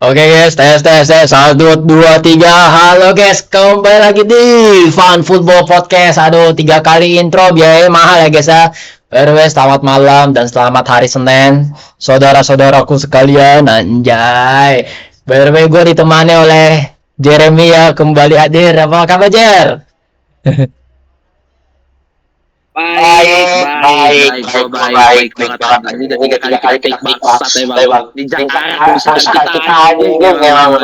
Oke guys, tes. 1, 2, 3. Halo guys, kembali lagi di Fun Football Podcast. Aduh, 3 kali intro biaya mahal ya guys ya. By selamat malam dan selamat hari Senin. Saudara-saudaraku sekalian, anjay. By the way, gue ditemani oleh Jeremy ya, kembali hadir. Apa kabar, Jer? Baik banget bang. Ini udah 3 kali kita take bangsat ya bang. Di Jakarta perusahaan kita ini memang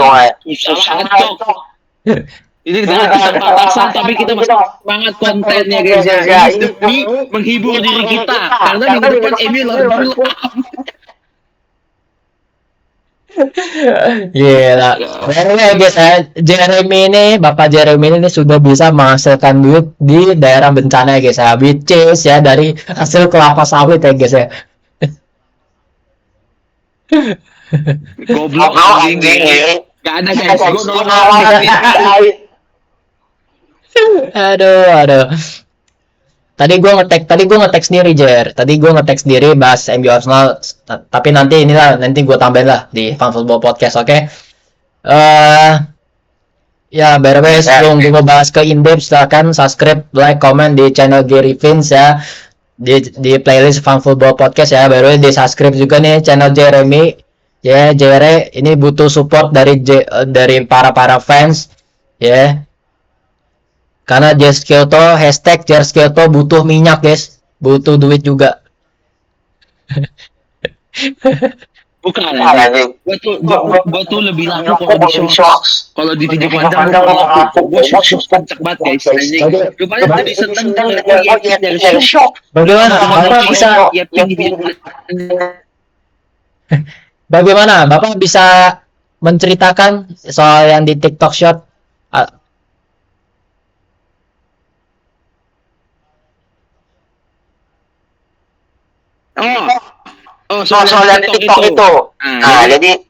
susah banget cok. Ini kita batasan tapi kita masih semangat kontennya guys ya. Ini demi menghibur diri kita karena minggu depan MU lawan Fulham. Gila. Bener guys ya, Jeremy ini, Bapak Jeremy ini sudah bisa menghasilkan duit di daerah bencana ya guys ya. Which is ya dari hasil kelapa sawit ya guys ya. Goblok anjing. Gak ada guys. Gue nolong. Aduh. Tadi gue ngetek sendiri Jer. Tadi gue ngetek sendiri bahas MU Arsenal. Tapi nanti gue tambahin lah di Fun Football Podcast, oke? Ya, by the way, sebelum gue bahas ke in-depth, silahkan subscribe, like, comment di channel Gary Vince ya. Di playlist Fun Football Podcast ya. By the way, di subscribe juga nih channel Jeremy. Ya, Jere, ini butuh support dari para fans. Ya. Karena Jers Kyoto, hashtag Jers Kyoto butuh minyak guys. Butuh duit juga. Bukan gue tuh lebih laku kalau di shorts. Kalau di video pandang gue shorts kenceng banget guys. Gue paling lebih seneng dari shock. Bagaimana Bapak bisa menceritakan soal yang di TikTok Shop? Soal yang TikTok itu. Nah, jadi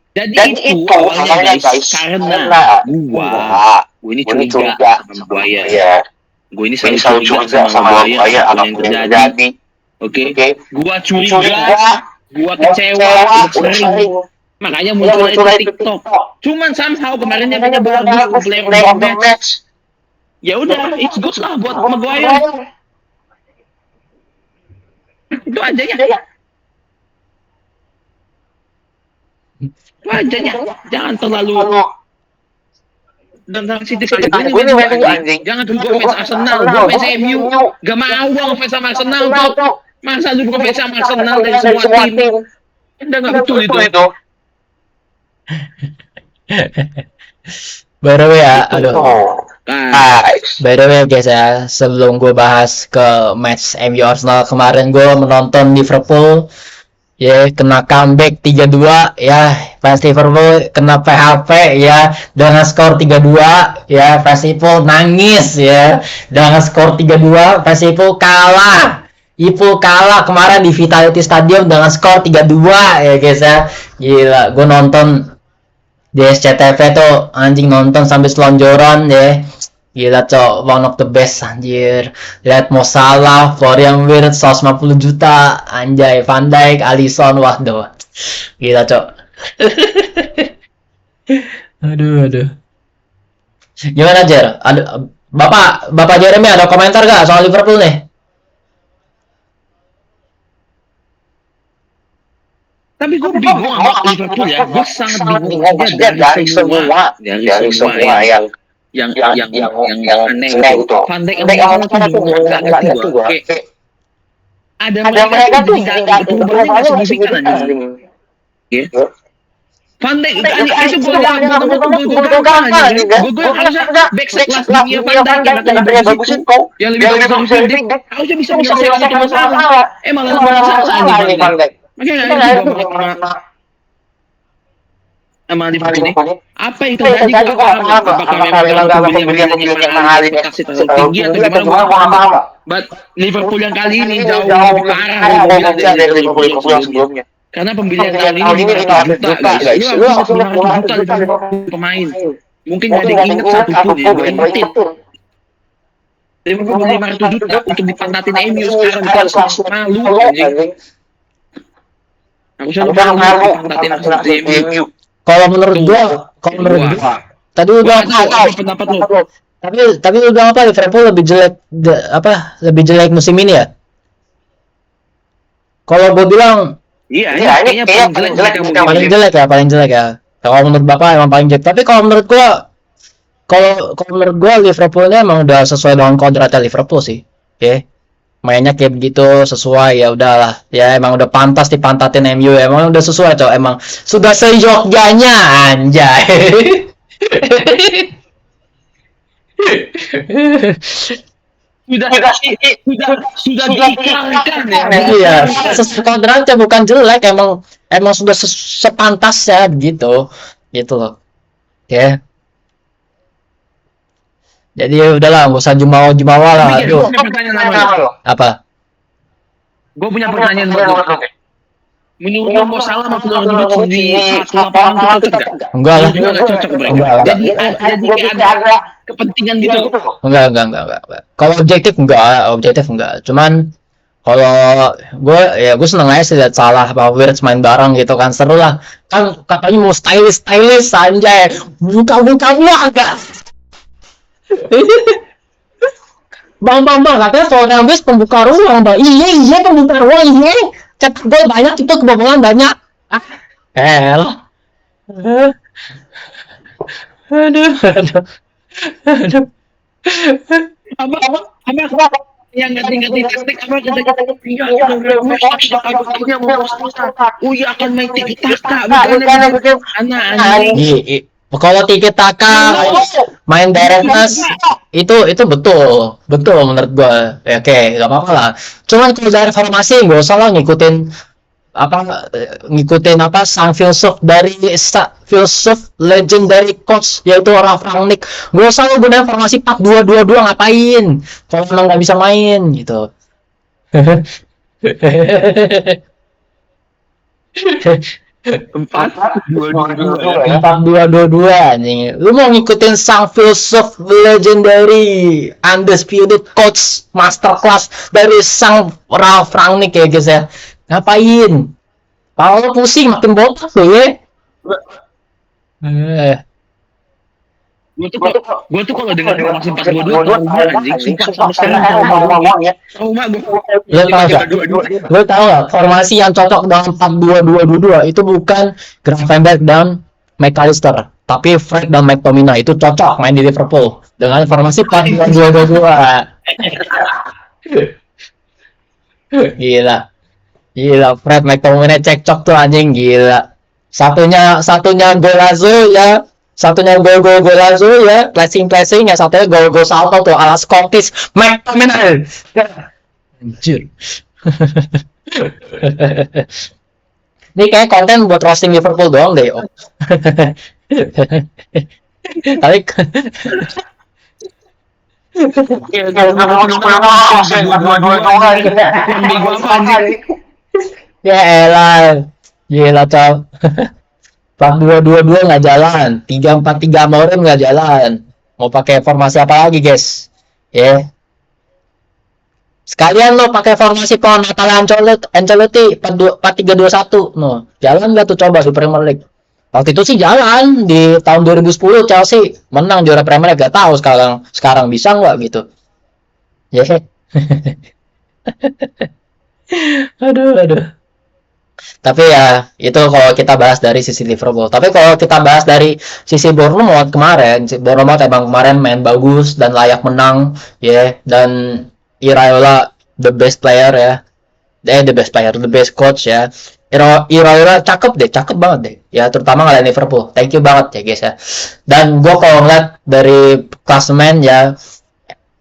itu awalnya guys karena gua ini curiga sama Buaya. Gue ini selalu curiga sama Buaya apapun yang terjadi. Oke. Gua curiga, gua kecewa, sering. Makanya muncul di TikTok. Cuman somehow kemarin yang kita bagus player of the match. Ya udah, it's good lah buat Maguire. Itu aja ya. Wajahnya jangan terlalu dan City gue ini anjing. Jangan gue fans Arsenal, gue fans MU. Gak mau gue ngefans sama Arsenal tuh. Masa lu ngefans sama Arsenal dari semua tim? Udah gak betul itu. By the way ya, by the way guys ya, sebelum gue bahas ke match MU Arsenal kemarin, gue menonton Liverpool. Ya, kena comeback 3-2 ya, fans Liverpool kena PHP ya dengan skor 3-2 ya, fans Liverpool nangis ya dengan skor 3-2, fans Liverpool kalah kemarin di Vitality Stadium dengan skor 3-2 ya guys ya. Gila, gue nonton di SCTV tuh anjing, nonton sambil selonjoran ya. Gila cok, one of the best anjir. Lihat Mo Salah, Florian Wirtz 150 juta, anjay, Van Dijk, Alisson, waduh. Gila cok. aduh. Gimana Jer? Bapak Jeremy ada komentar gak soal Liverpool nih? Tapi gue bingung sama Liverpool ya. Gue sangat bingung aja dari semua yang aneh itu. Van Dijk yang mana tuh gak ngerti gue. Ada mereka tuh jadi perubahannya gak signifikan anjing. Van Dijk itu gue gampang anjing. Gue harusnya back sekelas dunia Van Dijk yang akan bagusin kau. Yang lebih bagus dari Van Dijk. Harusnya bisa selesai satu masalah. Malah masalah anjing Van Dijk. Makanya gue sama Liverpool ini, apa yang terjadi gue paham. Apakah memang pembelian yang mahal ini kasih terlalu tinggi atau gimana gue gak paham. But Liverpool yang kali ini jauh lebih parah dari Liverpool yang sebelumnya. Karena pembelian kali ini 500 juta guys. Lu harus 500 juta dari pemain. Mungkin gak ada yang inget satu pun ya, gue ingetin. Liverpool 500 juta untuk dipantatin MU sekarang, kita harus malu anjing. Harusnya lu malu dipantatin MU. Kalau menurut gua, tadi udah pendapat lu. tapi udah apa Liverpool lebih jelek lebih jelek musim ini ya? Kalau gua bilang ini kayaknya paling jelek ya. Kalau menurut Bapak emang paling jelek. Tapi kalau menurut gua Liverpoolnya emang udah sesuai dengan kontraknya Liverpool sih. Oke. Mainnya kayak begitu sesuai, ya udahlah. Ya emang udah pantas dipantatin MU, emang udah sesuai cowok, emang sudah seyogyanya anjay. sudah diikrarkan ya. Iya, sesuai kontraknya, bukan jelek, emang sudah sepantasnya begitu. Gitu loh. Ya. Jadi udahlah, nggak usah jumawa lah. Aduh. Apa? Gue punya pertanyaan buat lo. Menurut lo Mo Salah sama Florentino di satu lapangan itu cocok nggak? Enggak lah. Cocok mereka. Jadi kayak ada kepentingan gitu. Enggak. Kalau objektif enggak. Cuman kalau gue seneng aja sih lihat Salah sama Wirtz main bareng gitu kan, seru lah. Kan katanya mau stylish anjay. Buka agak. Bang, katanya Fernandes pembuka ruang, Bang. Iya, pembuka ruang, iya. Cetak gol banyak, itu kebobolan banyak. Aduh. Apa yang ganti taktik apa akan main tiki taka kalau tiki taka main direct pass itu betul menurut gua. Ya, oke, nggak apa-apa lah. Cuman kalau dari formasi nggak usah lah ngikutin sang filsuf legend dari coach, yaitu Ralf Rangnick. Gak usah lo gunain formasi 4-2-2-2, ngapain kalau emang nggak bisa main gitu. 4-2-2-2 nih. Lu mau ngikutin sang filsuf legendary undisputed coach masterclass dari sang Ralf Rangnick ya guys ya. Ngapain? Kalau pusing makin botak tuh ya. Gue tuh kalau dengar formasi 4-2-2 anjing sumpah sama sekali Lo tau gak formasi yang cocok dengan 4-2-2-2 itu bukan Gravenberch dan McAllister, tapi Fred dan McTominay itu cocok main di Liverpool dengan formasi 4-2-2-2. Gila, Fred McTominay cekcok tuh anjing, gila. Satunya Golazo ya. Satunya gol Golazo ya, placing ya, satunya gol salto tuh ala Scottish McTominay. Anjir. Ini kayak konten buat roasting Liverpool doang deh. Tapi ya elah, gila cow. 4-2-2-2 nggak jalan, 3-4-3 Mourinho nggak jalan. Mau pakai formasi apa lagi guys? Ya. Sekalian lo pakai formasi pohon Natala Ancelotti 4-3-2-1. No, jalan nggak tuh coba di Premier League? Waktu itu sih jalan di tahun 2010 Chelsea menang juara Premier League. Gak tahu sekarang bisa nggak gitu? Ya. Yeah. Aduh. Tapi ya itu kalau kita bahas dari sisi Liverpool. Tapi kalau kita bahas dari sisi Bournemouth emang kemarin main bagus dan layak menang, ya. Dan Iraola the best player ya. The best coach ya. Iraola cakep banget deh. Ya terutama ngalahin Liverpool. Thank you banget ya guys ya. Dan gue kalau ngeliat dari klasemen ya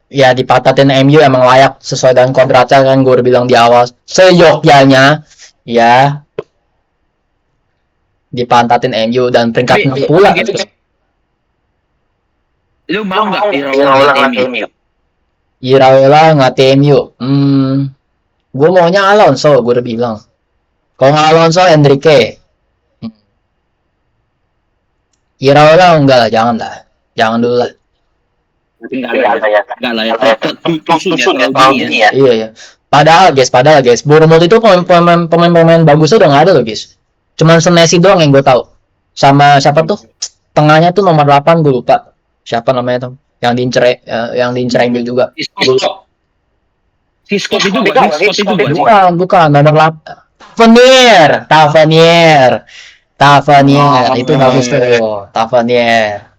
dipatatin MU emang layak sesuai dengan kontraknya kan, gue udah bilang di awal. Seyogyanya ya dipantatin MU dan peringkat 6 pula gitu. Lu mau nggak Iraola ngelatih MU? Gue maunya Alonso, gue udah bilang. Kalau nggak Alonso, Enrique. Iraola enggak lah, jangan dulu lah. Enggak lah ya. Iya. Padahal Bournemouth itu pemain bagusnya udah nggak ada loh guys. Cuman Senesi doang yang gue tahu. sama siapa tuh? Tengahnya tuh nomor 8 gue lupa. Siapa namanya tuh? Yang diincer MU juga. Si Scott itu bukan. Bukan nomor 8. Tavernier itu bagus tuh. Tavernier.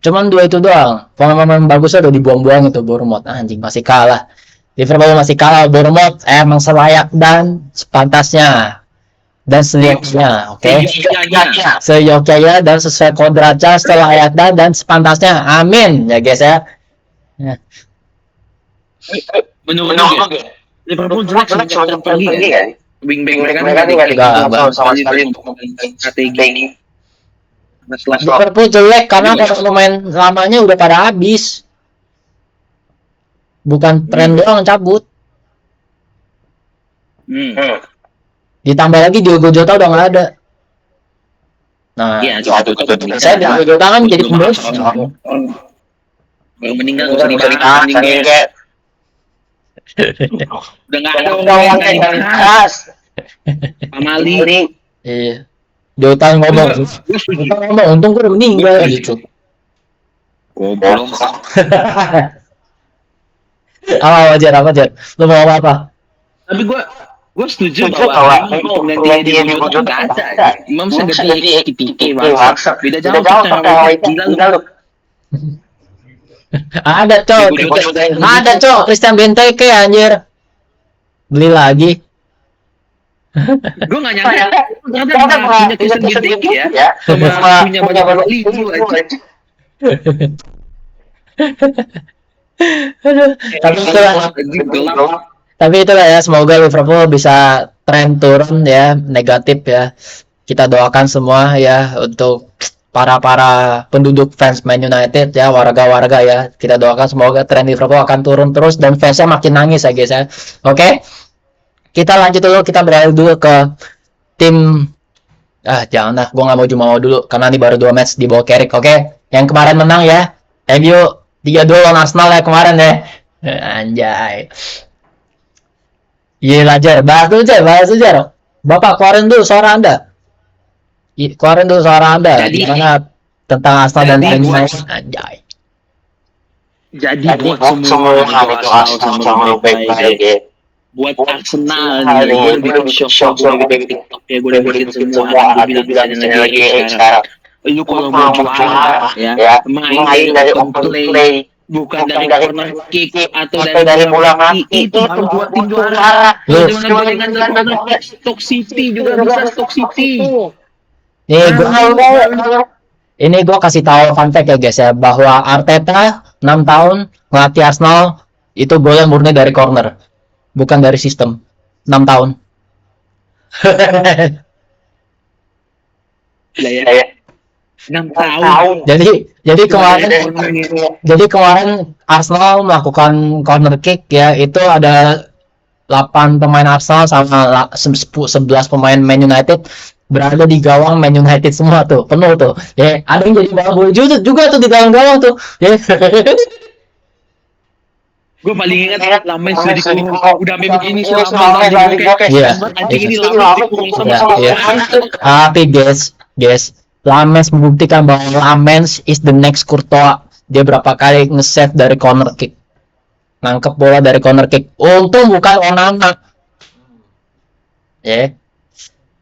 Cuman dua itu doang. Pemain bagusnya udah dibuang-buang itu Bournemouth. Anjing masih kalah. Liverpool masih kalah. Bournemouth emang selayak dan sepantasnya dan selayaknya, oke? Seyogyanya dan sesuai kodratnya, selayaknya dan sepantasnya. Amin ya guys ya. Menurut Liverpool jelek semenjak pergi ya. Wingback mereka Enggak sama sekali strategi. Liverpool jelek karena pemain lamanya udah pada habis. Bukan tren doang cabut. Ditambah lagi Diogo Jota udah nggak ada. Nah, Iya, saya Diogo Jota kan jadi pemain. Baru meninggal nggak usah dibahas. Udah nggak ada orang yang khas. Amali. Iya. Jota ngomong, untung gue udah meninggal gitu. Goblok. Wajar. Lu mau apa? Tapi gue setuju bahwa penggantinya di Jota nggak ada. Imam saya ganti KPK bangsa. Beda jauh cara gila lu. Ada cok Christian Benteke anjir. Beli lagi. Gue gak nyangka ternyata punya Christian Benteke ya sama punya banyak kali itu aja. Tapi itulah ya, semoga Liverpool bisa tren turun ya, negatif ya. Kita doakan semua ya untuk para penduduk fans Man United ya, warga-warga ya. Kita doakan semoga tren Liverpool akan turun terus dan fansnya makin nangis ya guys ya. Oke. Kita lanjut dulu, kita beralih dulu ke tim jangan gue nggak mau jumawa dulu karena ini baru 2 match di bawah Carrick. Oke. Yang kemarin menang ya, MU 3-2 lawan Arsenal ya kemarin ya. Anjay. Iya Jar, bahas dulu Jar. Bapak keluarin dulu suara Anda. Gimana tentang Arsenal dan MU? Anjay. Jadi buat semua itu Arsenal sama baik-baik ya. Buat Arsenal nih, gue bikin shock, gue bikin TikTok ya, gue bikin semua, gue bilang lagi sekarang. Lu kalau mau juara ya, main dari open play, bukan dari corner kick atau dari bola mati, itu baru buat tim juara. Dengan Stoke City juga bisa Stoke City. Ini gue kasih tahu fun fact ya guys ya, bahwa Arteta 6 tahun ngelatih Arsenal itu golnya murni dari corner, bukan dari sistem. 6 tahun. Ya. 6 tahun. Jadi kemarin Arsenal melakukan corner kick ya, itu ada 8 pemain Arsenal sama 11 pemain Man United berada di gawang Man United semua tuh, penuh tuh. Ya, ada yang jadi bola juga tuh di dalam gawang tuh. Ya. Gue paling ingat Lamens udah begini selama tapi guys, Lamens membuktikan bahwa Lamens is the next Courtois. Dia berapa kali nge-save dari corner kick, nangkep bola dari corner kick. Untung bukan Onana.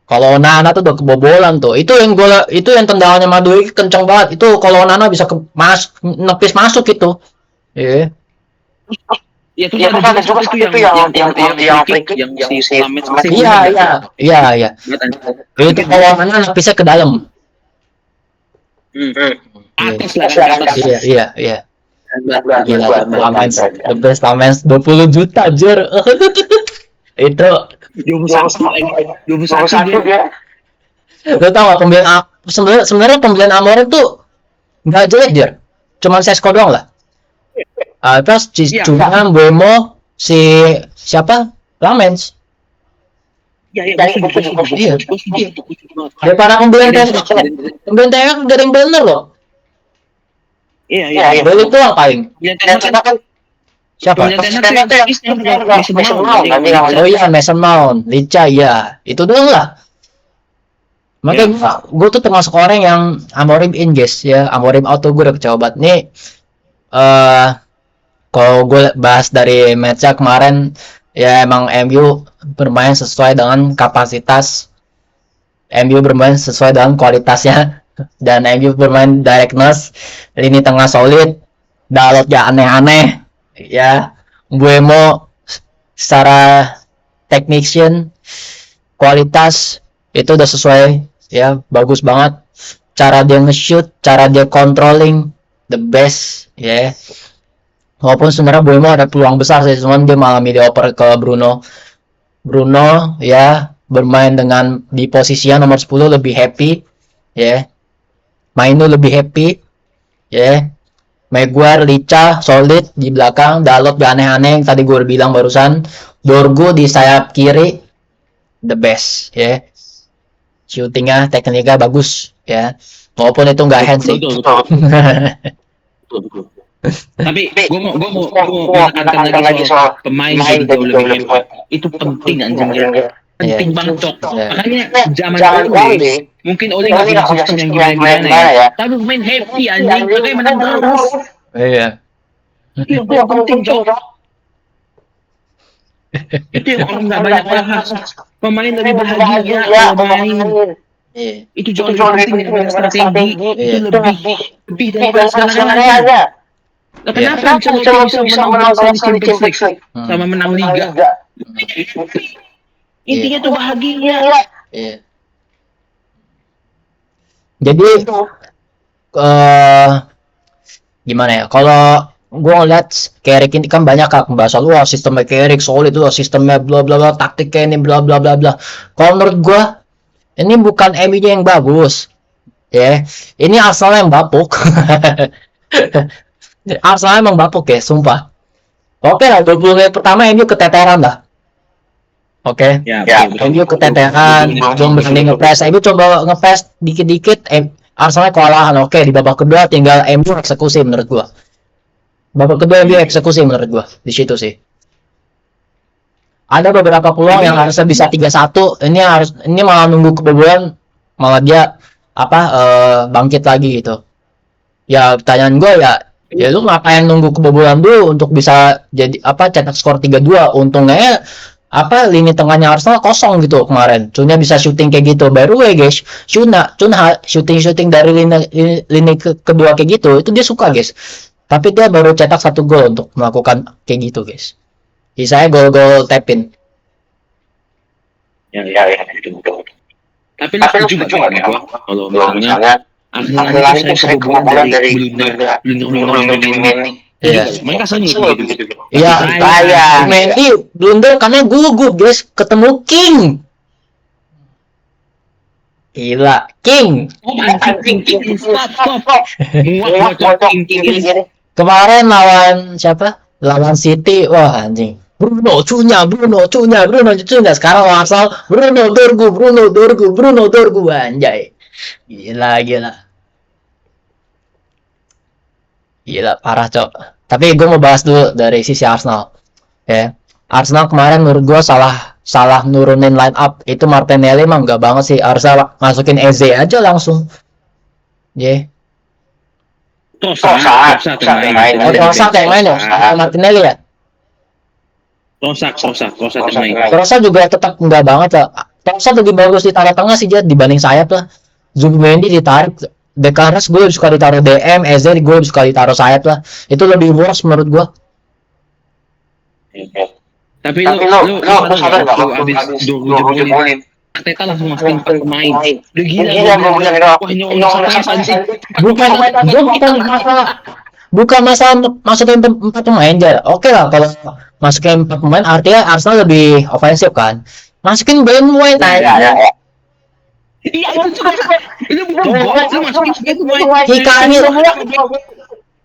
Kalau Onana tuh udah kebobolan tuh. Itu yang tendangannya Madueke kenceng banget. Itu kalau Onana bisa nepis masuk itu. Ya itu ada juga itu yang free kick yang si Lamens. Iya. Itu kalau Onana nepisnya ke dalam. Atas lah. Iya. Lamens, the best Lamens 20 juta jur. Itu 21 dia. Lo tau gak sebenarnya pembelian Amorim tuh nggak jelek Jir, cuman Sesko doang lah. Terus cuma Mbeumo si siapa Lamens. Iya. Daripada pembelian TNX gak ada yang bener loh. Iya. Beli tuh paling. Siapa? Oh iya, Mason Mount, Licha ya. Itu doang lah. Makanya gue tuh termasuk orang yang Amorim in guys ya, Amorim auto gue udah kecewa banget nih. Kalau gue bahas dari matchnya kemarin ya emang MU bermain sesuai dengan kapasitas, MU bermain sesuai dengan kualitasnya dan MU bermain directness, lini tengah solid, Dalot ya aneh-aneh ya, Buemo secara technician kualitas itu udah sesuai ya, bagus banget, cara dia nge-shoot, cara dia controlling the best ya. Walaupun sebenarnya Buemo ada peluang besar sih, cuman dia malah mediocre ke Bruno ya, bermain dengan di posisinya nomor 10 lebih happy ya, Mainu lebih happy ya, Maguire Licha solid di belakang, Dalot aneh-aneh yang tadi gue bilang barusan, Dorgu di sayap kiri the best ya, shootingnya tekniknya bagus ya, walaupun itu nggak hand sih. Tapi gue mau menekankan lagi soal pemain jadi jauh lebih hebat. Itu penting anjing ya. Penting banget cok. Makanya zaman Ole mungkin Ole nggak punya sistem yang gimana ya. Tapi pemain happy anjing, makanya menang terus. Iya. Itu yang penting cok. Itu yang orang nggak banyak bahas. Pemain lebih bahagia kalau main. Itu jauh lebih penting daripada strategi. Itu lebih daripada segala-galanya. Nah, kenapa Ancelotti bisa menang Champions League sama menang Liga? Intinya tuh bahagia. Jadi gimana ya? Kalau gue ngeliat Carrick ini kan banyak kan pembahasan, wah sistemnya Carrick solid itu, sistemnya bla bla bla, taktiknya ini bla bla bla bla. Kalau menurut gue ini bukan MU-nya yang bagus, ya. Ini Arsenal yang bapuk. Arsenal emang bapuk ya, sumpah. Oke lah, 20 menit pertama MU keteteran lah. Oke. MU keteteran, belum berani ngepres. MU coba ngepres dikit-dikit, Arsenal kewalahan. Oke, di babak kedua tinggal MU eksekusi menurut gua. Babak kedua MU eksekusi menurut gua. Di situ sih. Ada beberapa peluang yang harusnya bisa 3-1. Ini malah nunggu kebobolan, malah dia bangkit lagi gitu. Ya, pertanyaan gua ya lu ngapain nunggu kebobolan dulu untuk bisa jadi cetak skor 3-2. Untungnya lini tengahnya Arsenal kosong gitu kemarin. Cuna bisa syuting kayak gitu. Baru guys, Cuna syuting dari lini kedua kayak gitu, itu dia suka guys. Tapi dia baru cetak 1 gol untuk melakukan kayak gitu guys. Sisanya gol-gol tap-in. Ya betul. Tapi lu setuju gak gua kalau misalnya Arsenal itu sering kebobolan dari blunder mereka sering gitu. Iya, Mendy blunder karena gugup guys, ketemu King. Gila, King. Stop. Kemarin lawan siapa? Lawan City, wah anjing. Bruno Cuna. Sekarang Arsenal Bruno Dorgu anjay. Gila parah cok. Tapi gue mau bahas dulu dari sisi Arsenal ya. Arsenal kemarin menurut gue salah nurunin line up. Itu Martinelli emang enggak banget sih, harusnya masukin Eze aja langsung ya. Trossard yang main ya, Martinelli ya. Trossard juga tetap enggak banget lah. Trossard lebih bagus ditaruh tengah sih dia dibanding sayap lah. Zubimendi ditarik, Dekaras gue lebih suka ditaruh DM, Eze gue lebih suka ditaruh sayap lah. Itu lebih worse menurut gue. Tapi lu sadar gak abis Dorgu jebolin Arteta langsung masukin 4 pemain. Udah gila. Wah ini bukan masalah masukin 4 pemain aja. Oke lah kalau masukin 4 pemain artinya Arsenal lebih ofensif kan. Masukin Ben White aja. Iya itu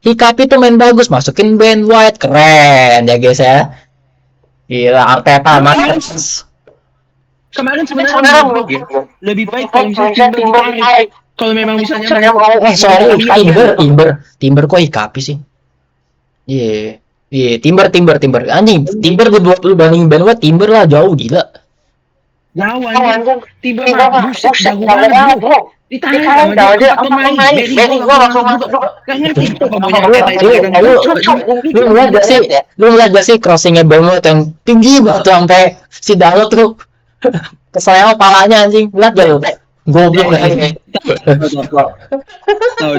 Hikapi tuh main bagus, masukin Ben White, keren ya guys ya. Gila Arteta mas. Kemarin sebenarnya lebih baik kalau misalnya kalau memang misalnya Timber kok Hikapi sih. Timber anjing, Timber 20 banding Ben White, Timber lah jauh gila. lawan tiba buset jago banget bro, ditarik sama dia 4 pemain Berigo langsung masuk juga, gak ngerti apa maunya Arteta itu Lu ngeliat gak sih crossingnya Bournemouth yang tinggi banget tuh sampai si Dalot tuh keseleo palanya anjing, lihat gak lu? Goblok tahu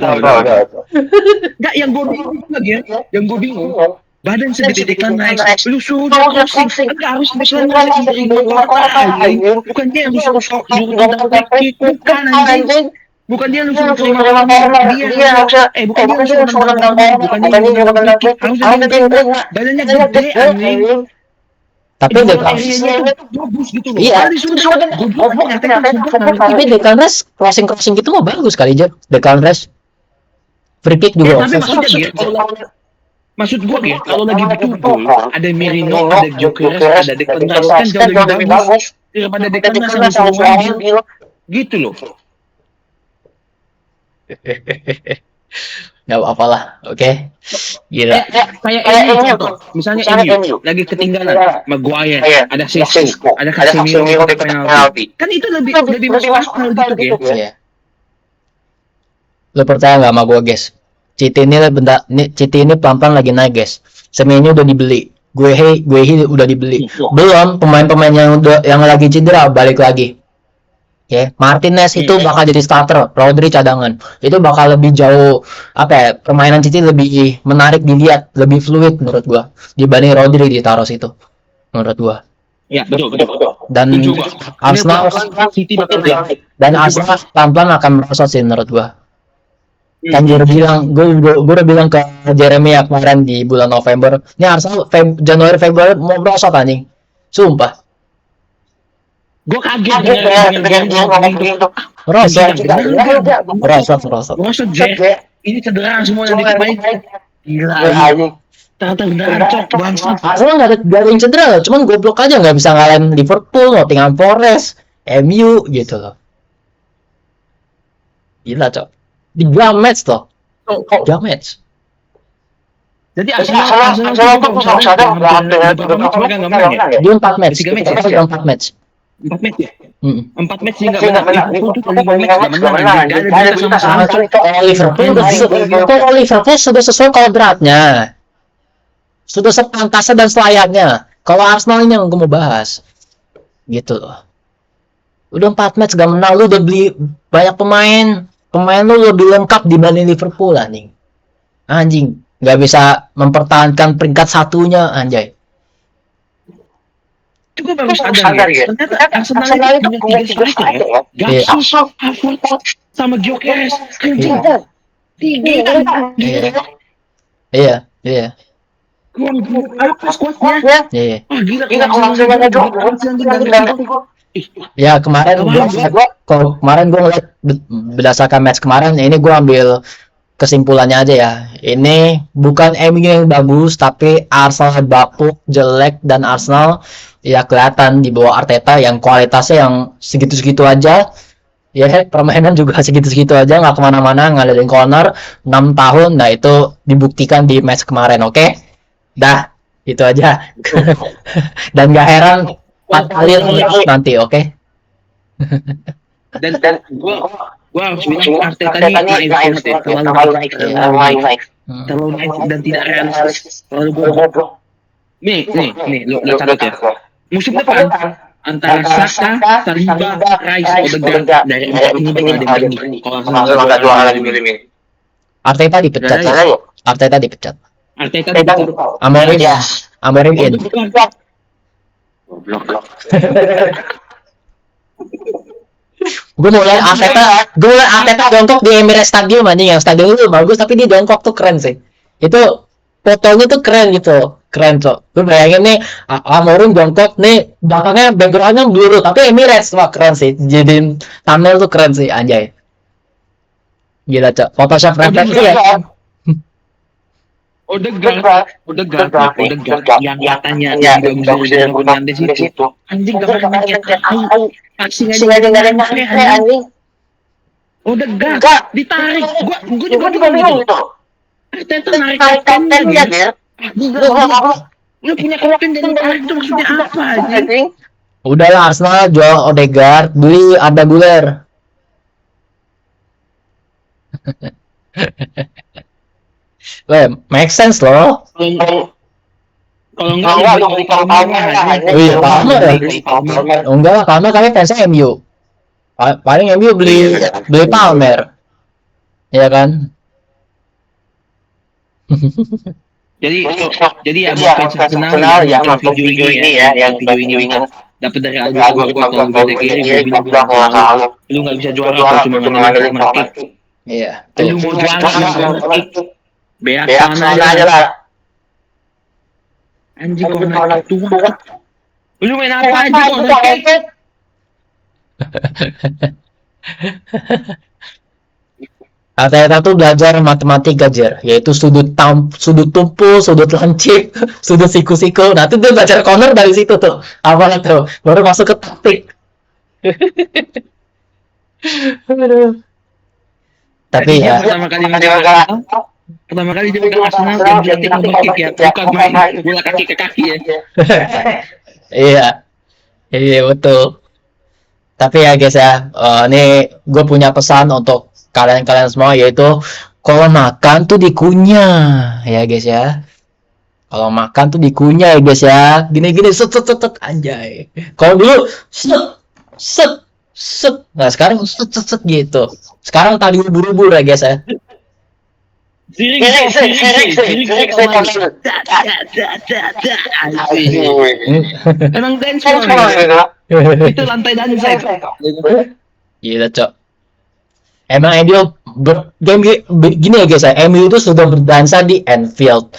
nggak yang gue bingung lagi ya, yang gue bingung badan segede Declan Rice, lu suruh dia crossing, enggak harus Declan Rice dari motor anjing, bukan dia yang suruh tendang free kick, bukan anjing, bukan dia yang suruh terima corner, dia harusnya bukan dia yang suruh tendang corner, bukan dia yang suruh tendang free kick, harusnya dia yang terima, badannya gede anjing. Tapi Declan bagus gitu loh. Iya. Tapi Declan Rice crossing gitu mah bagus kali aja. Declan Rice free kick juga. Tapi maksud gue ya, kalau lagi butuh gol, ada Merino, ada Gyökeres, ada Declan Rice kan jauh lebih bagus daripada Declan Rice yang suruh ambil. Gitu loh. Gak apa-apa lah, oke? Gila. Kayak ini contoh, misalnya MU lagi ketinggalan, Maguire, ada Sesko, ada Casemiro ke penalti. Kan itu lebih masuk akal gitu ya. Iya. Lo percaya nggak sama gue guys? Citi ini pelan-pelan lagi naik guys. Semenyo udah dibeli, gue udah dibeli. Belum pemain-pemain yang lagi cedera balik lagi. Ya, Martinez itu bakal jadi starter, Rodri cadangan. Itu bakal lebih jauh permainan City lebih menarik dilihat, lebih fluid menurut gua dibanding Rodri ditaruh situ. Menurut gua. Ya, betul. Dan Arsenal pelan-pelan akan merosot sih menurut gua. Kan gue udah bilang ke Jeremy kemarin di bulan November, ini Arsenal Januari Februari mau merosot anjing. Sumpah. Gue kaget dengan dia ngomong begitu. Rosot. Ini cedera semua yang dimain. Gila. Ternyata beneran cok bangsat. Arsenal nggak ada yang cedera loh, cuman goblok aja nggak bisa ngalahin Liverpool, Nottingham Forest, MU gitu loh. Gila cok. 3 match toh. 3 match. Jadi Arsenal tuh sadar berapa match mereka nggak main ya? Dia 4 match. 4 match. 4 match ya? 4 match sih nggak menang. Liverpool tuh 5 match nggak menang. Nggak ada berita sama sekali. Liverpool sudah sesuai kodratnya. Sudah sepantasnya dan selayaknya. Kalau Arsenal ini yang gue mau bahas. Gitu loh. Udah 4 match gak menang. Lu udah beli banyak pemain. Pemain lu lebih lengkap dibanding Liverpool anjing. Gak bisa mempertahankan peringkat satunya anjay. Juga baru sadar ya. Ternyata Arsenal itu punya 3 striker ya. Gattuso, Havertz, sama Gyökeres. Anjing. 3. Iya. Apa skuadnya? Iya. Gila langsung ya kemarin gue ngeliat berdasarkan match kemarin, ini gue ambil kesimpulannya aja ya. Ini bukan MU yang bagus, tapi Arsenal bapuk, jelek, dan Arsenal ya kelihatan di bawah Arteta yang kualitasnya yang segitu-segitu aja. Ya permainan juga segitu-segitu aja, nggak kemana-mana, ngadain corner 6 tahun. Nah itu dibuktikan di match kemarin, oke? Dah, itu aja. Dan gak heran 4 kali nanti, oke? Dan gua harus bilang Arteta ini naik ya, terlalu naik dan tidak realistis, terlalu bodoh. Nih, lu catat ya. Musim depan antara Saka, Saliba, Rice, Odegaard dari 4 ini bakal ada yang pergi. Kalau nggak 2 kali ini. Arteta dipecat. Amorim in. Goblok. Gue mulai Arteta jongkok di Emirates Stadium anjing, yang stadion itu bagus tapi dia jongkok tuh keren sih. Itu fotonya tuh keren gitu. Keren cok. Gue bayangin nih Amorim jongkok nih, belakangnya backgroundnya blur tapi Emirates, wah keren sih. Jadi thumbnail tuh keren sih anjay. Gila cok. Photoshop refleksi ya. Odegaard yang katanya lebih bagus dari Fernandes itu. Anjing gak pernah tahu. Passing aja nggak ada anjing. Odegaard ditarik. Gua juga gitu. Arteta narik kaptennya dia. Lu punya kapten dan tarik itu maksudnya apa anjing? Udahlah Arsenal jual Odegaard, beli Arda Güler. Weh, make sense loh. Kalau enggak lu beli Palmer aja. Oh iya, Palmer ya. Enggak lah, Palmer kami fansnya MU. Paling MU beli Palmer. Ya kan? Jadi ya buat fans Arsenal ya nonton video ini ya, yang video ini dapat dari algoritma kalau udah kirim gue bilang kalau lu nggak bisa juara kalau cuma ngandelin market. Iya. Lu mau juara beak sana aja lah. Anjing corner tua. Lu main apa aja corner? Arteta tuh belajar matematika yaitu sudut tumpul, sudut lancip, sudut siku-siku. Nah itu dia belajar corner dari situ tuh. Apa tuh? Baru masuk ke taktik. Tapi ya. Pertama kali dia pegang Arsenal dan dilatih corner kick ya, bukan main bola kaki ke kaki ya. Iya betul. Tapi ya guys ya, ini gue punya pesan untuk kalian semua, yaitu kalau makan tuh dikunyah ya guys ya. Kalau makan tuh dikunyah ya guys ya. Gini set anjay. Kalau dulu set. Nah sekarang set gitu. Sekarang tadi buru-buru ya guys ya. Sirik. Emang dance itu lantai dansa itu. Gila cok. Emang MU gini ya guys ya, MU itu sudah berdansa di Anfield,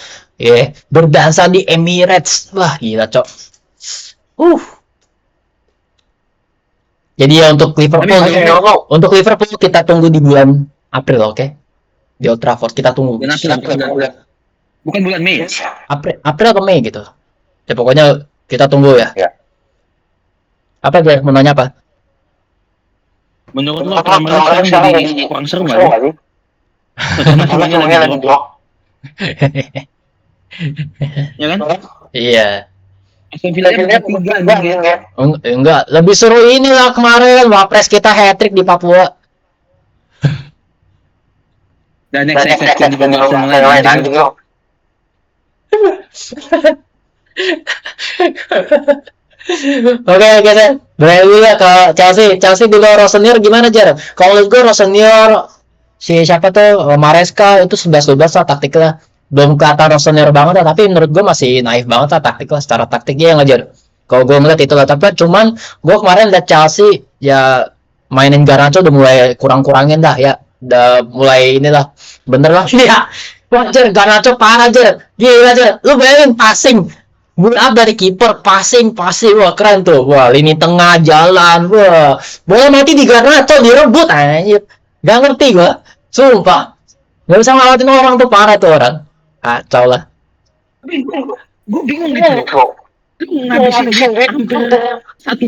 berdansa di Emirates, wah gila cok. Jadi ya untuk Liverpool kita tunggu di bulan April, oke? Di Old Trafford kita tunggu. Bukan bulan Mei. April atau Mei gitu. Ya pokoknya kita tunggu ya. Apa dia mau nanya apa? Menurut lo Premier sekarang jadi kurang seru nggak sih? Karena semuanya lagi blok. Ya kan? Iya. Aston Villa kan ketiga ya. Enggak, lebih seru inilah kemarin Wapres kita hat-trick di Papua. Dan next di bawah Arsenal juga. Oke guys, beralih ya ke Chelsea di luar Rossinier gimana Jar? Kalau gue Rossinier si siapa tuh Maresca itu 11-12 lah taktiknya, belum kelihatan Rossinier banget lah, tapi menurut gue masih naif banget lah taktik lah, secara taktiknya yang ngajar. Kalau gue ngeliat itu lah, tapi cuman gue kemarin liat Chelsea ya mainin Garnacho udah mulai kurang-kurangin dah ya, udah mulai inilah bener lah ya. Wajar Garnacho parah Jar, gila Jar, lu bayangin passing build up dari kiper, passing, wah keren tuh, wah lini tengah jalan, wah bola mati di Garnacho direbut anjir, gak ngerti gua, sumpah, gak bisa ngelawatin orang tuh parah tuh orang, kacau lah. Tapi gue bingung gitu, lu ngabisin hampir 1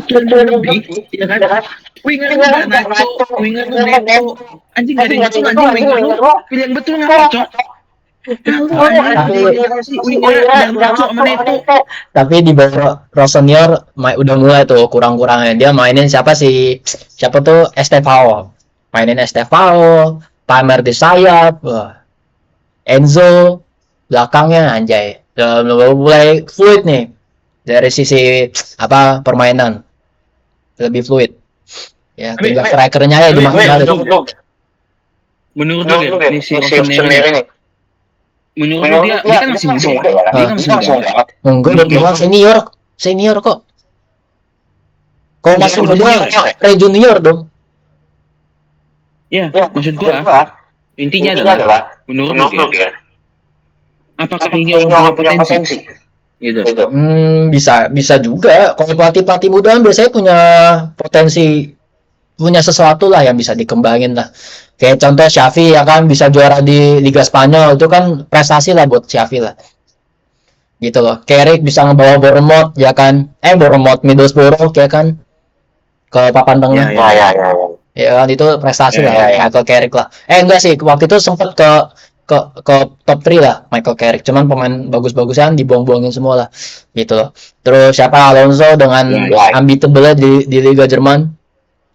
triliun lebih, ya kan? Winger lu Garnacho, winger lu Neto, anjing gak ada yang betul, anjing winger lu pilihan betul ngapa cok? Tapi di bawah Rossinier udah mulai tuh kurang-kurangnya, dia mainin siapa tuh Estevao, Palmer di sayap, Enzo belakangnya anjay, udah mulai fluid nih dari sisi apa permainan, lebih fluid ya, tinggal strikernya ya dimaksimalin. Menurut lu si Rossinier ini menurut dia kan masih muda. Enggak, dia bilang senior kok. Kalau masih muda, junior dong. Ya, maksud gua intinya adalah menurut dia apakah ini orang punya potensi? Gitu. Bisa juga. Kalau pelatih muda biasanya punya potensi, punya sesuatu lah yang bisa dikembangin lah. Kayak contoh Xavi ya kan, bisa juara di Liga Spanyol, itu kan prestasi lah buat Xavi lah. Gitu loh. Carrick bisa ngebawa Bournemouth ya kan. Middlesbrough ya kan ke papan tengah. Ya kan itu prestasi lah atau Carrick lah. Enggak sih, waktu itu sempat ke ke top 3 lah Michael Carrick. Cuman pemain bagus-bagusan dibuang-buangin semua lah gitu loh. Terus siapa Alonso dengan unbeatable di Liga Jerman.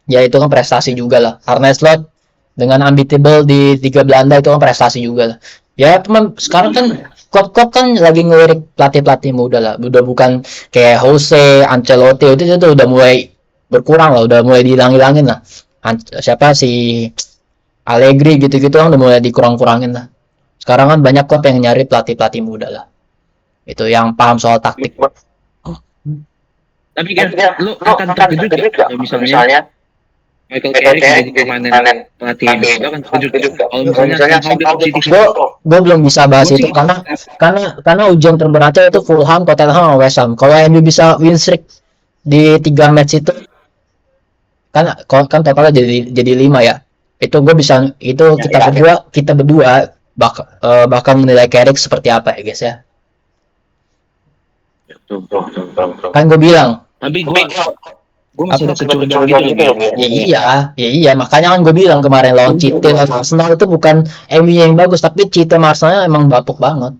Ya itu kan prestasi juga lah. Arne Slot dengan unbeatable di Liga Belanda itu kan prestasi juga lah. Ya teman sekarang kan klub-klub kan lagi ngelirik pelatih-pelatih muda lah. Udah bukan kayak Jose, Ancelotti itu udah mulai berkurang lah, udah mulai dihilang-hilangin lah. Siapa si Allegri gitu-gitu kan udah mulai dikurang-kurangin lah. Sekarang kan banyak klub yang nyari pelatih-pelatih muda lah. Itu yang paham soal taktik. Tapi kan lu akan terkejut gak misalnya Michael Carrick jadi permanen pelatih muda kan terkejut gak? Kalau misalnya positif, gue belum bisa bahas itu karena ujian terberatnya itu Fulham, Tottenham, West Ham. Kalau MU bisa win streak di 3 match itu kan totalnya jadi 5 ya. Itu gue bisa itu kita berdua bakal menilai Carrick seperti apa ya guys ya. Kan gue bilang. Tapi gue masih ada kecurigaan gitu ya. Iya, makanya kan gue bilang kemarin lawan City Arsenal itu bukan MU yang bagus, tapi City Arsenal emang bapuk banget.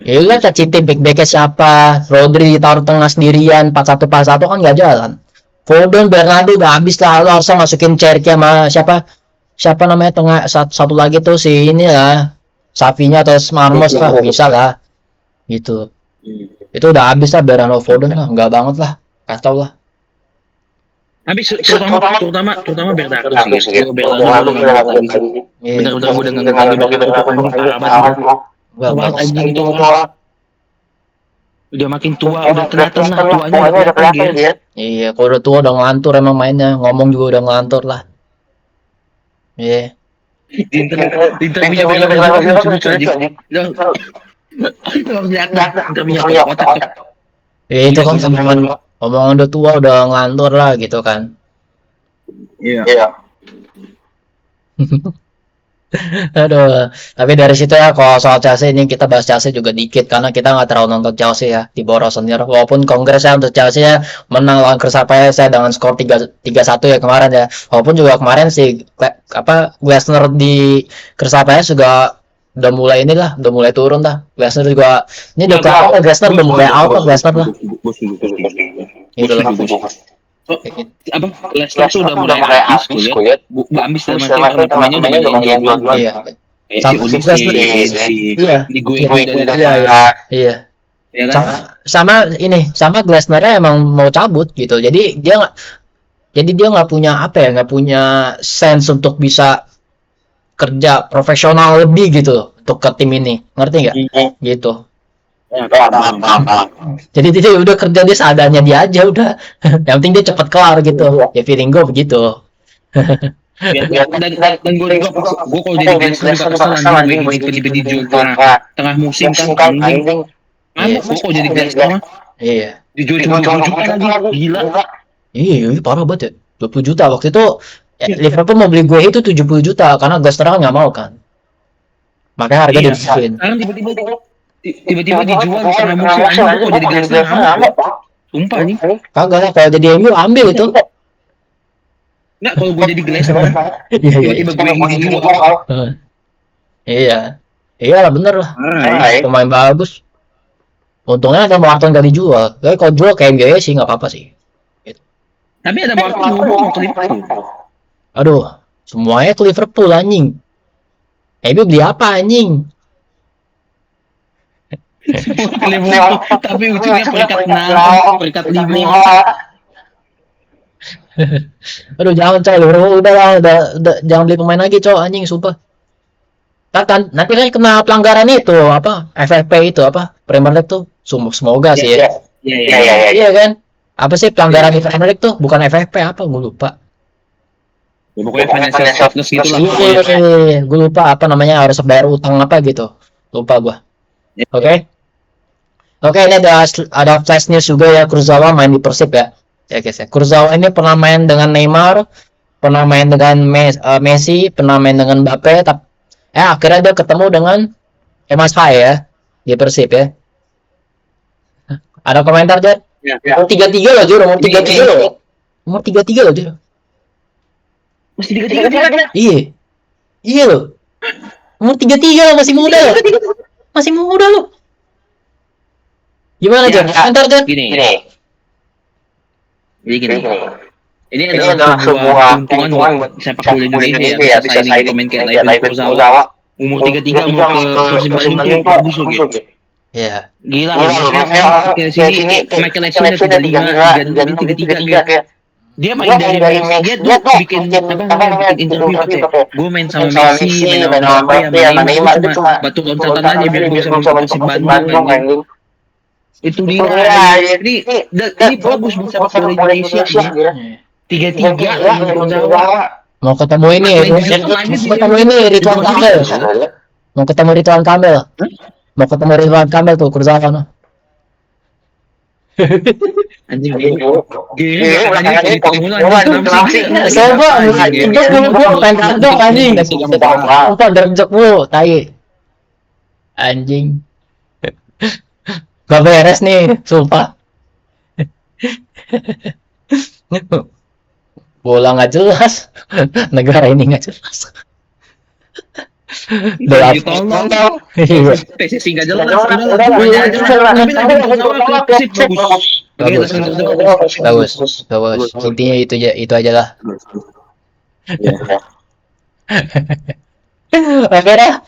Ya udah City back-backnya siapa? Rodri ditaruh tengah sendirian 4-1 kan nggak jalan. Foden, Bernardo udah habis lah, lo harus masukin Cherky sama siapa namanya tengah satu lagi tuh si ini lah, Safinya atau Marmos lah bisa lah gitu. Itu udah habis lah Bernardo, Foden lah nggak banget lah, kacau lah. Habis terutama Bernardo sih. Bernardo benar-benar gue dengan banget anjing itu udah makin tua, udah kelihatan lah tuanya dia. Iya, kalau udah tua udah ngelantur emang mainnya, ngomong juga udah ngelantur lah. Iya. Interviewnya lucu aja. Itu kan omongan udah tua udah ngelantur lah gitu kan. Iya. Aduh, tapi dari situ ya kalau soal Chelsea ini kita bahas Chelsea juga dikit karena kita nggak terlalu nonton Chelsea ya di bawah senior. Walaupun kongresnya untuk Chelsea ya menang lawan Crystal Palace ya dengan skor 3-1 ya kemarin ya. Walaupun juga kemarin si Glasner di Crystal Palace juga udah mulai turun dah. Glasner juga ini udah kelihatan Glasner udah mulai out lah Glasner lah. Itu lah. Leicester tuh udah mulai habis kulihat. Habis dalam arti pemainnya udah banyak yang duluan. Iya. Sama Glasner emang mau cabut gitu. Jadi dia nggak punya sense untuk bisa kerja profesional lebih gitu untuk ke tim ini. Ngerti nggak? Gitu. Jadi dia udah kerja dia seadanya dia aja udah. Yang penting dia cepat kelar gitu. Ya feeling gue begitu. Dan gue kalau jadi Glasner juga kesal anjing dijual tengah musim kan anjing. Gue kalau jadi Glasner iya. Dijual cuma 20 juta lagi, gila. Iya, parah banget ya. 20 juta waktu itu Liverpool mau beli gue itu 70 juta karena Glasner nggak mau kan. Makanya harga dibiskuin. Sekarang tiba-tiba dijual di tengah musim anjing, gue kok jadi Glasner sumpah nih. Kagak lah, kalau jadi MU ambil itu. Enggak, kalau gue jadi Glasner tiba-tiba gue yang dijual. Iya lah bener lah. Pemain bagus. Untungnya ada Martin gak dijual. Tapi kalau jual kayak MU sih nggak apa-apa sih. Tapi ada Martin mau ke Liverpool. Aduh, semuanya ke Liverpool anjing. MU beli apa anjing? Tapi ujungnya peringkat 6, peringkat 5. Aduh jangan coy, udah jangan beli pemain lagi coy anjing sumpah. Nanti kan kena pelanggaran itu apa FFP itu apa Premier League tuh semoga sih ya. Iya kan? Apa sih pelanggaran di Premier League tuh bukan FFP apa gue lupa. Ya, pokoknya financial status gitu lah. Iya, gue lupa apa namanya harus bayar utang apa gitu. Lupa gue. Oke, ini ada flash news juga ya, Kurzawa main di Persib ya. Ya guys ya. Kurzawa ini pernah main dengan Neymar, pernah main dengan Messi, pernah main dengan Mbappe, tapi akhirnya dia ketemu dengan Mas Hai ya di Persib ya. Ada komentar Jar? Ya. Umur 33 loh, Jur. Umur 33 loh, Jur. Masih 33? Iya. Iya loh. Umur 33 loh, masih muda loh. Masih muda loh. Gimana Ya, Jon? Ntar Jon. Gini. Jadi gini. Ini Ini adalah sebuah keuntungan buat buat sepak bola Indonesia ya. Bisa signing pemain kayak Laifin Kurzawa. Umur 33 mau ke Persib Bandung tuh bagus loh gitu. Iya. Gila, orang ke sini Michael Essien udah 35, 33 kayak dia main dari dia tuh bikin interview katanya gue main sama Messi, main sama Mbappe, sama Neymar itu cuma batu loncatan aja biar gue bisa masuk Persib Bandung anjing. Itu dia. Ini bagus buat sepak bola Indonesia. 33 Mau ketemu ini ya, mau ketemu ini Ridwan Kamil. Mau ketemu Ridwan Kamil. Mau ketemu Ridwan Kamil tuh Kurzawa no. Anjing anjing. Gak beres nih, sumpah. Bola nggak jelas, negara ini nggak jelas. Udah PSSI nggak jelas. Bagus. Intinya itu aja lah. Oke deh.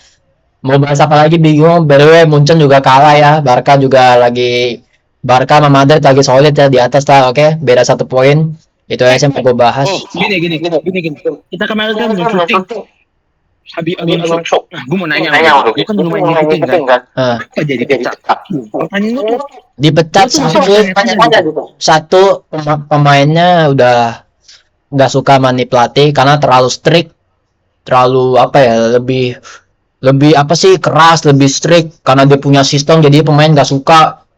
Mau bahas apa lagi bingung. By the way, Munchen juga kalah ya. Barca sama Madrid lagi solid ya di atas lah. Oke, beda 1 poin. Itu aja yang gue bahas. Gini. Kita kemarin kan syuting Xabi Alonso. Nah, gue mau nanya, gue kan lumayan ngikutin kan. Apa jadi dipecat? Pertanyaan gue tuh. Dipecat satu pemainnya udah nggak suka mani pelatih karena terlalu strict, terlalu apa ya, lebih apa sih, keras, lebih strict karena dia punya sistem, jadi pemain nggak suka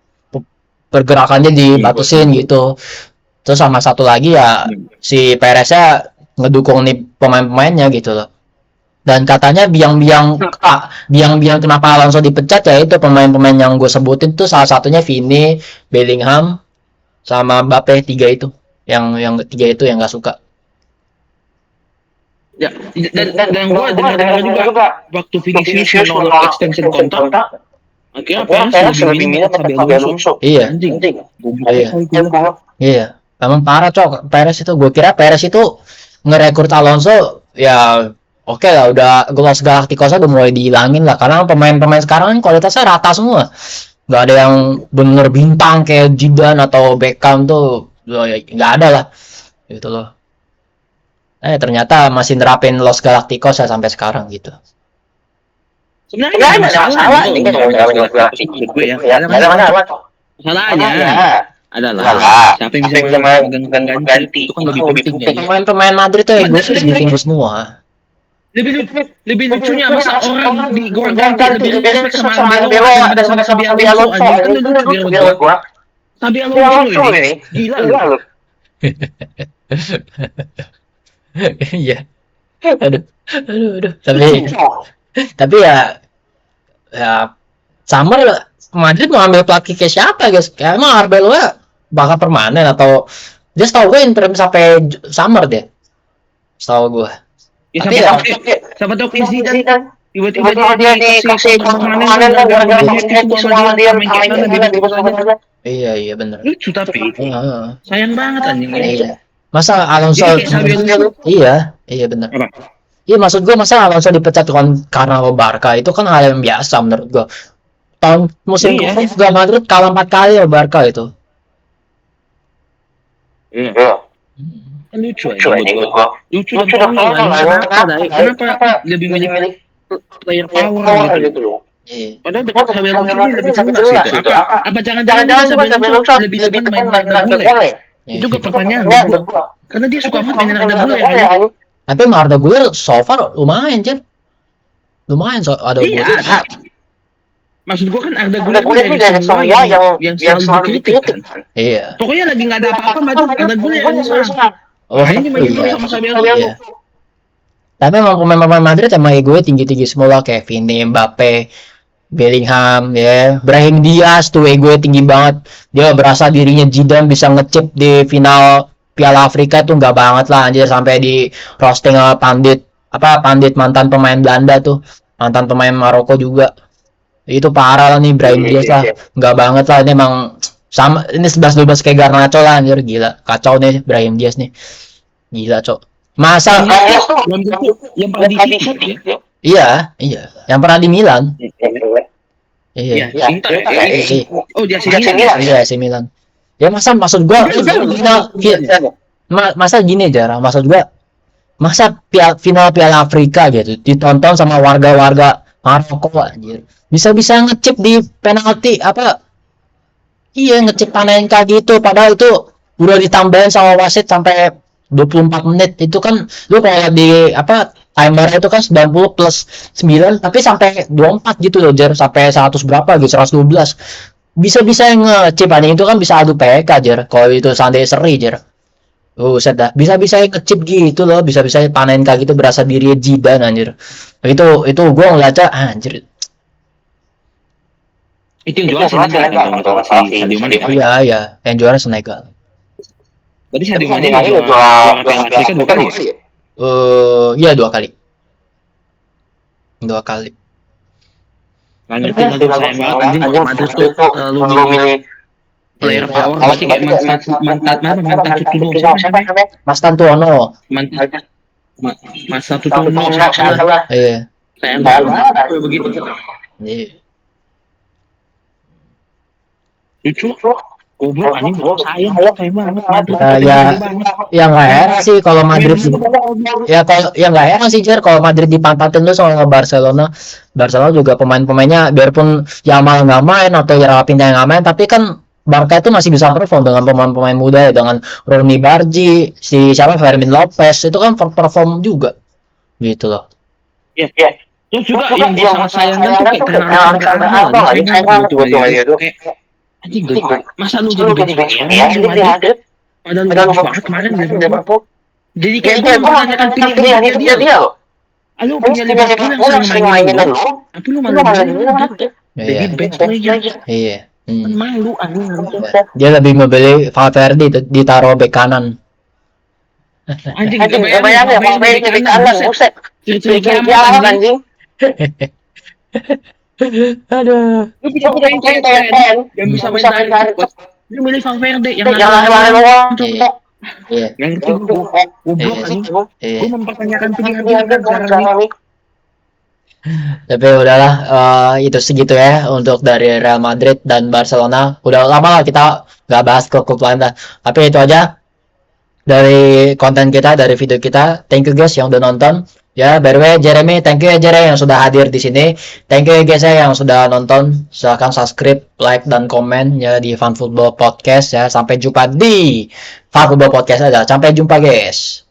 pergerakannya dibatasin gitu. Terus sama satu lagi ya si Pereznya ngedukung nih pemain-pemainnya gitu loh. Dan katanya biang-biang kenapa Alonso dipecat ya itu pemain-pemain yang gue sebutin tuh, salah satunya Vini, Bellingham, sama Mbappe, 3 itu. Yang 3 itu yang nggak suka. Ya, dan gue dengar juga waktu Vinicius menolak extension kontrak, akhirnya Perez lebih minat Xabi Alonso. Iya. Iya. Emang parah cok, Perez itu. Gue kira Perez itu ngerekrut Alonso ya oke lah, udah Los Galacticos udah mulai dihilangin lah, karena pemain-pemain sekarang kan kualitasnya rata semua, nggak ada yang bener bintang kayak Zidane atau Beckham tuh, nggak ada lah gitu loh. Ternyata masih nerapin Los Galacticos ya sampai sekarang gitu. Sebenarnya nggak ada masalah nih masalahnya adalah siapa yang bisa mengganti itu kan lebih penting. Pemain Madrid tuh egois semua. Lebih lucunya masa orang di gua lebih respect sama Belo ada sama Xabi Alonso kan lucu menurut gua. Xabi Alonso ini gila lu. Iya. Aduh. Tapi ya Summer Madrid mau ambil pelatih kayak siapa guys? Kayak emang Arbeloa bakal permanen atau dia setahu gue interim sampai Summer deh. Setahu gue. Sama tahu Zidane tiba-tiba dia dikasih permanen gara-gara dia Iya benar. Lucu tapi sayang banget anjing. Iya. Masa Alonso iya benar. Iya maksud gue, masa Alonso dipecat karena Barca itu kan hal yang biasa menurut gue. Tahun musim ini juga Madrid kalah 4 kali ya Barca itu. Iya. Lucu kenapa lebih milih player power gitu loh. Padahal dekat Xabi Alonso lebih cerdas gitu. Apa jangan-jangan Xabi Alonso lebih dekat main bola? Itu juga pertanyaan. Karena dia suka main Arda Güler ya. Tapi Arda Güler so far lumayan Jen. Ada Güler. Maksud gua kan Arda Güler ini dari semua yang selalu dikritik kan. Iya. Pokoknya lagi nggak ada apa-apa maju Arda Güler yang serang. Ini main sama Xabi Alonso. Tapi memang pemain Madrid emang ego tinggi-tinggi semua kayak Vini, Mbappe, Bellingham, ya, Brahim Diaz tuh ego tinggi banget. Dia berasa dirinya Zidane bisa ngecip di final Piala Afrika tuh nggak banget lah anjir, sampai di roasting sama pandit pandit mantan pemain Belanda tuh, mantan pemain Maroko juga. Itu parah lah nih Brahim Diaz lah. Enggak banget lah ini emang sama ini 11-12 kayak Garnacho lah anjir, gila. Kacau nih Brahim Diaz nih. Gila, Cok. Masa yang pernah di ya? Iya, yang pernah di Milan. Iya. Oh, dia Milan. Iya, AC Milan. Ya maksud gua masa gini Jara, maksud gua masa final Piala Afrika gitu ditonton sama warga-warga Maroko anjir. Bisa-bisa ngecip di penalti apa? Iya, ngecip Panenka gitu padahal itu udah ditambahin sama wasit sampai 24 menit. Itu kan lu kalau di timer itu kan 90 plus 9 tapi sampai 24 gitu loh Jer, sampai 100 berapa gitu, 112. Bisa-bisa ngecip anjing itu kan bisa adu PK Jer. Kalau itu seandainya seri Jer. Set dah. Bisa-bisa ngecip gitu loh, bisa-bisa Panenka gitu berasa diri Zidane anjir. Itu gua ngeliatnya anjir. Itu yang juara Senegal kan Sadio Mane. Iya, yang juara Senegal. Berarti Sadio Mane juara Piala Afrika 2 kali ya? Iya 2 kali. 2 kali. Nggak ngerti lah gue sayang banget anjing Madrid tuh lu milih player power berarti kayak mantan Tutuno siapa? Mas Tantuono. Mas Tutuno siapa? Iya. Sayang banget begitu. Iya. Lucu. Goblok anjing sayang banget Madrid. Ya nggak heran sih kalau Madrid nggak heran sih Jer kalau Madrid dipantatin tuh sama Barcelona juga pemain-pemainnya biarpun Yamal nggak main atau Raphinha nggak main tapi kan Barca itu masih bisa perform dengan pemain-pemain muda ya, dengan Ronny Bargi, Fermin Lopez itu kan perform juga gitu loh. Iya. Terus juga yang gue sangat sayangkan tuh kayak Fernando anjing masa lu jadi bench ya Madrid padahal lu banget kemarin Liverpool jadi kayak gue mempertanyakan pilihan dia lu punya Liverpool yang sering mainin lu tapi lu malu jadi bench player iya malu anjing dia lebih membeli Valverde ditaruh bek kanan anjing bayangin Valverde bek kanan buset ciri-ciri anjing aduh lu bisa main kayak yang bisa main dari cepat lu milih Valverde yang lain iya yang ngerti goblok anjing gue mempertanyakan pilihan dia kan sekarang nih tapi udahlah itu segitu ya untuk dari Real Madrid dan Barcelona. Udah lama lah kita nggak bahas klub lain dah, tapi itu aja dari konten kita, dari video kita. Thank you guys yang udah nonton. Ya, by the way, Jeremy, thank you ya Jeremy yang sudah hadir di sini. Thank you ya guys yang sudah nonton. Silahkan subscribe, like, dan komen ya di Fan Football Podcast ya. Sampai jumpa di Fan Football Podcast aja. Sampai jumpa guys.